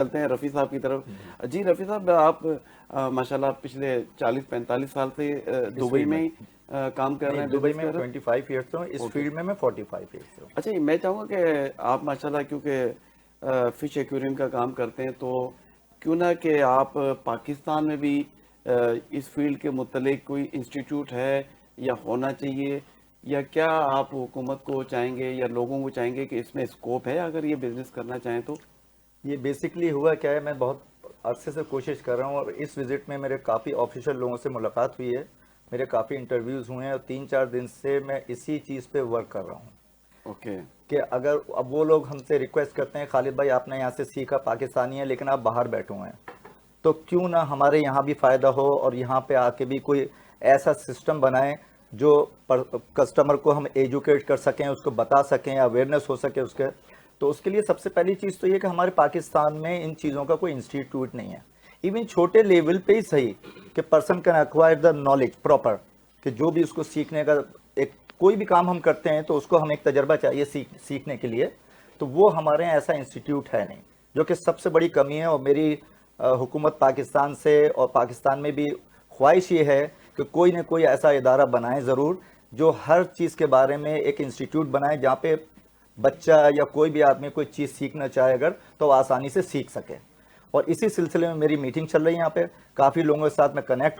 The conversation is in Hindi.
चलते हैं रफ़ी साहब की तरफ। जी रफ़ी साहब, आप माशाल्लाह पिछले 40-45 साल से इस दुबई फील्ड में में ही काम कर रहे नहीं, हैं, दुबई बिजनेस में कर रहे 25 ईयर्स से हूँ, इस हैं। ओके। फील्ड में मैं 45 ईयर्स से हूँ। अच्छा, मैं चाहूँगा कि आप माशाल्लाह क्योंकि फिश एक्वेरियम का काम करते हैं, तो क्यों ना कि आप पाकिस्तान में भी इस फील्ड के मुतलिक कोई इंस्टीट्यूट है या होना चाहिए, या क्या आप हुकूमत को चाहेंगे या लोगों को चाहेंगे कि इसमें स्कोप है अगर ये बिजनेस करना चाहें तो? ये बेसिकली हुआ क्या है, मैं बहुत अरसे से कोशिश कर रहा हूँ और इस विजिट में मेरे काफ़ी ऑफिशियल लोगों से मुलाकात हुई है, मेरे काफ़ी इंटरव्यूज़ हुए हैं और 3-4 दिन से मैं इसी चीज़ पे वर्क कर रहा हूँ ओके। कि अगर अब वो लोग हमसे रिक्वेस्ट करते हैं, खालिद भाई आपने यहाँ से सीखा, पाकिस्तानी है लेकिन आप बाहर बैठे हुए हैं, तो क्यों ना हमारे यहाँ भी फ़ायदा हो और यहाँ पे आके भी कोई ऐसा सिस्टम बनाएं जो कस्टमर को हम एजुकेट कर सकें, उसको बता सकें, अवेयरनेस हो सके उसके। तो उसके लिए सबसे पहली चीज़ तो ये कि हमारे पाकिस्तान में इन चीज़ों का कोई इंस्टीट्यूट नहीं है, इवन छोटे लेवल पे ही सही, कि person can acquire the knowledge proper, कि जो भी उसको सीखने का एक कोई भी काम हम करते हैं तो उसको हमें एक तजर्बा चाहिए सीखने के लिए, तो वो हमारे यहाँ ऐसा इंस्टीट्यूट है नहीं, जो कि सबसे बड़ी कमी है। और मेरी हुकूमत पाकिस्तान से और पाकिस्तान में भी ख्वाहिश ये है कि कोई ना कोई ऐसा इदारा बनाए ज़रूर जो हर चीज़ के बारे में एक इंस्टीट्यूट बनाए, जहाँ पे बच्चा या कोई भी आदमी कोई चीज़ सीखना चाहे अगर तो वो आसानी से सीख सके। और इसी सिलसिले में मेरी मीटिंग चल रही है यहाँ पे, काफ़ी लोगों के साथ मैं कनेक्ट